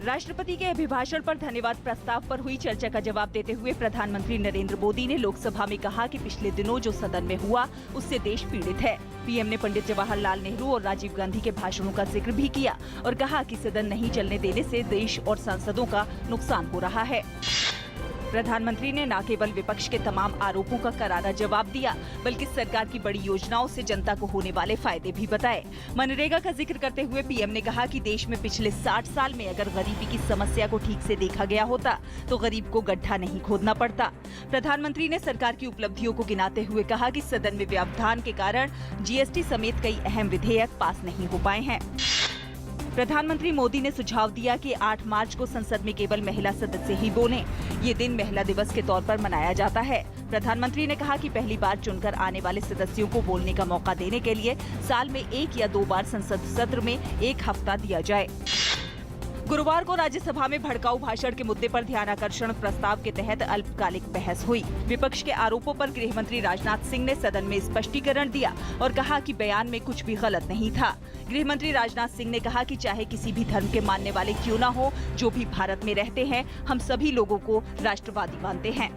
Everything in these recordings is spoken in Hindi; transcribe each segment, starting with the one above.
राष्ट्रपति के अभिभाषण पर धन्यवाद प्रस्ताव पर हुई चर्चा का जवाब देते हुए प्रधानमंत्री नरेंद्र मोदी ने लोकसभा में कहा कि पिछले दिनों जो सदन में हुआ उससे देश पीड़ित है। पीएम ने पंडित जवाहरलाल नेहरू और राजीव गांधी के भाषणों का जिक्र भी किया और कहा कि सदन नहीं चलने देने से देश और सांसदों का नुकसान हो रहा है। प्रधानमंत्री ने न केवल विपक्ष के तमाम आरोपों का करारा जवाब दिया, बल्कि सरकार की बड़ी योजनाओं से जनता को होने वाले फायदे भी बताए। मनरेगा का जिक्र करते हुए पीएम ने कहा कि देश में पिछले 60 साल में अगर गरीबी की समस्या को ठीक से देखा गया होता तो गरीब को गड्ढा नहीं खोदना पड़ता। प्रधानमंत्री ने सरकार की उपलब्धियों को गिनाते हुए कहा कि सदन में व्यवधान के कारण जीएसटी समेत कई अहम विधेयक पास नहीं हो पाए हैं। प्रधानमंत्री मोदी ने सुझाव दिया कि 8 मार्च को संसद में केवल महिला सदस्य ही बोलें। ये दिन महिला दिवस के तौर पर मनाया जाता है। प्रधानमंत्री ने कहा कि पहली बार चुनकर आने वाले सदस्यों को बोलने का मौका देने के लिए साल में 1 या 2 बार संसद सत्र में 1 हफ्ता दिया जाए। गुरुवार को राज्यसभा में भड़काऊ भाषण के मुद्दे पर ध्यानाकर्षण प्रस्ताव के तहत अल्पकालिक बहस हुई। विपक्ष के आरोपों पर गृह मंत्री राजनाथ सिंह ने सदन में स्पष्टीकरण दिया और कहा कि बयान में कुछ भी गलत नहीं था। गृह मंत्री राजनाथ सिंह ने कहा कि चाहे किसी भी धर्म के मानने वाले क्यों न हो, जो भी भारत में रहते हैं, हम सभी लोगों को राष्ट्रवादी मानते हैं।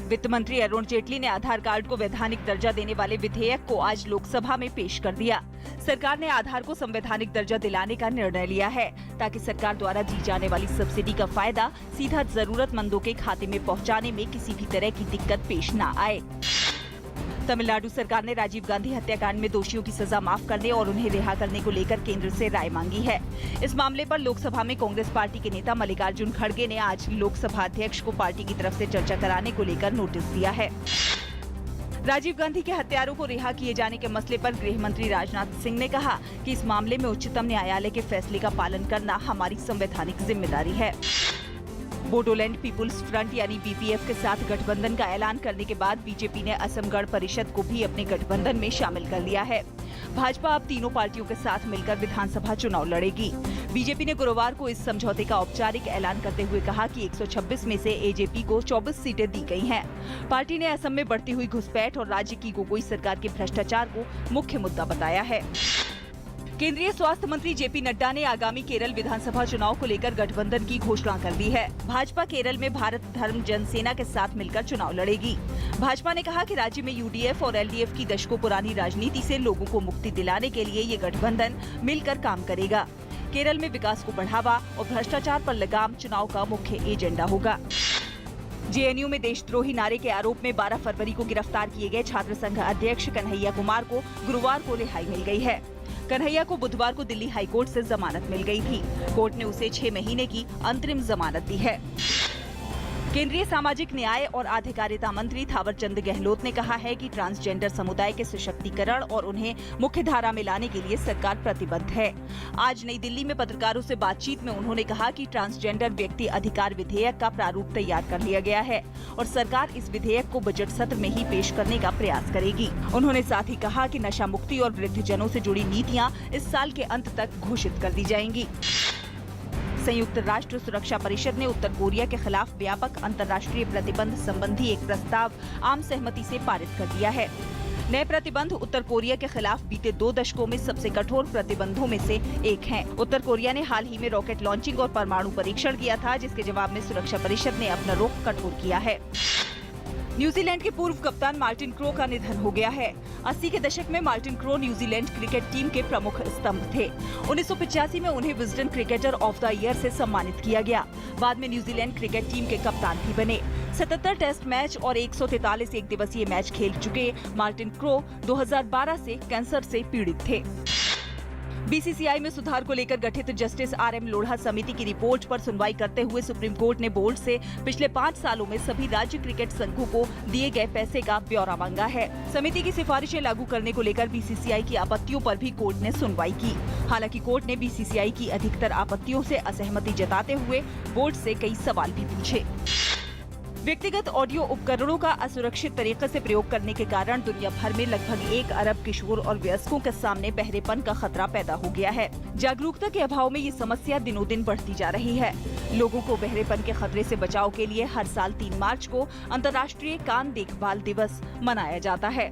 वित्त मंत्री अरुण जेटली ने आधार कार्ड को वैधानिक दर्जा देने वाले विधेयक को आज लोकसभा में पेश कर दिया। सरकार ने आधार को संवैधानिक दर्जा दिलाने का निर्णय लिया है ताकि सरकार द्वारा दी जाने वाली सब्सिडी का फायदा सीधा जरूरतमंदों के खाते में पहुंचाने में किसी भी तरह की दिक्कत पेश न आए। तमिलनाडु सरकार ने राजीव गांधी हत्याकांड में दोषियों की सजा माफ करने और उन्हें रिहा करने को लेकर केंद्र से राय मांगी है। इस मामले पर लोकसभा में कांग्रेस पार्टी के नेता मल्लिकार्जुन खड़गे ने आज लोकसभा अध्यक्ष को पार्टी की तरफ से चर्चा कराने को लेकर नोटिस दिया है। राजीव गांधी के हत्यारों को रिहा किए जाने के मसले पर गृह मंत्री राजनाथ सिंह ने कहा कि इस मामले में उच्चतम न्यायालय के फैसले का पालन करना हमारी संवैधानिक जिम्मेदारी है। बोडोलैंड पीपुल्स फ्रंट यानी बीपीएफ के साथ गठबंधन का ऐलान करने के बाद बीजेपी ने असम गण परिषद को भी अपने गठबंधन में शामिल कर लिया है। भाजपा अब तीनों पार्टियों के साथ मिलकर विधानसभा चुनाव लड़ेगी। बीजेपी ने गुरुवार को इस समझौते का औपचारिक ऐलान करते हुए कहा कि 126 में से एजेपी को 24 सीटें दी गई हैं। पार्टी ने असम में बढ़ती हुई घुसपैठ और राज्य की गोगोई सरकार के भ्रष्टाचार को मुख्य मुद्दा बताया है। केंद्रीय स्वास्थ्य मंत्री जेपी नड्डा ने आगामी केरल विधानसभा चुनाव को लेकर गठबंधन की घोषणा कर दी है। भाजपा केरल में भारत धर्म जनसेना के साथ मिलकर चुनाव लड़ेगी। भाजपा ने कहा कि राज्य में यूडीएफ और एलडीएफ की दशकों पुरानी राजनीति से लोगों को मुक्ति दिलाने के लिए ये गठबंधन मिलकर काम करेगा। केरल में विकास को बढ़ावा और भ्रष्टाचार पर लगाम चुनाव का मुख्य एजेंडा होगा। जेएनयू में देशद्रोही नारे के आरोप में 12 फरवरी को गिरफ्तार किए गए छात्र संघ अध्यक्ष कन्हैया कुमार को गुरुवार को रिहाई मिल गई है। कन्हैया को बुधवार को दिल्ली हाईकोर्ट से जमानत मिल गई थी। कोर्ट ने उसे 6 महीने की अंतरिम जमानत दी है। केंद्रीय सामाजिक न्याय और आधिकारिता मंत्री थावरचंद गहलोत ने कहा है कि ट्रांसजेंडर समुदाय के सशक्तिकरण और उन्हें मुख्य धारा में लाने के लिए सरकार प्रतिबद्ध है। आज नई दिल्ली में पत्रकारों से बातचीत में उन्होंने कहा कि ट्रांसजेंडर व्यक्ति अधिकार विधेयक का प्रारूप तैयार कर लिया गया है और सरकार इस विधेयक को बजट सत्र में ही पेश करने का प्रयास करेगी। उन्होंने साथ ही कहा कि नशा मुक्ति और वृद्धजनों से जुड़ी नीतियाँ इस साल के अंत तक घोषित कर दी जाएंगी। संयुक्त राष्ट्र सुरक्षा परिषद ने उत्तर कोरिया के खिलाफ व्यापक अंतर्राष्ट्रीय प्रतिबंध संबंधी एक प्रस्ताव आम सहमति से पारित कर दिया है। नए प्रतिबंध उत्तर कोरिया के खिलाफ बीते 2 दशकों में सबसे कठोर प्रतिबंधों में से एक हैं। उत्तर कोरिया ने हाल ही में रॉकेट लॉन्चिंग और परमाणु परीक्षण किया था, जिसके जवाब में सुरक्षा परिषद ने अपना रुख कठोर किया है। न्यूजीलैंड के पूर्व कप्तान मार्टिन क्रो का निधन हो गया है। 80 के दशक में Martin crow New Zealand cricket team के प्रमुख स्तंभ थे। 1985 में उन्हें Wisden cricketer of the year से सम्मानित किया गया। बाद में न्यूजीलैंड क्रिकेट टीम के कप्तान भी बने। 77 टेस्ट मैच और 143 एक दिवसीय मैच खेल चुके मार्टिन क्रो 2012 से कैंसर से पीड़ित थे। बीसीसीआई में सुधार को लेकर गठित जस्टिस आरएम लोढ़ा समिति की रिपोर्ट पर सुनवाई करते हुए सुप्रीम कोर्ट ने बोर्ड से पिछले 5 सालों में सभी राज्य क्रिकेट संघों को दिए गए पैसे का ब्यौरा मांगा है। समिति की सिफारिशें लागू करने को लेकर बीसीसीआई की आपत्तियों पर भी कोर्ट ने सुनवाई की। हालांकि कोर्ट ने बीसीसीआई की अधिकतर आपत्तियों से असहमति जताते हुए बोर्ड से कई सवाल भी पूछे। व्यक्तिगत ऑडियो उपकरणों का असुरक्षित तरीके से प्रयोग करने के कारण दुनिया भर में लगभग 1 अरब किशोर और वयस्कों के सामने बहरेपन का खतरा पैदा हो गया है। जागरूकता के अभाव में ये समस्या दिनों दिन बढ़ती जा रही है। लोगों को बहरेपन के खतरे से बचाव के लिए हर साल 3 मार्च को अंतर्राष्ट्रीय कान देखभाल दिवस मनाया जाता है।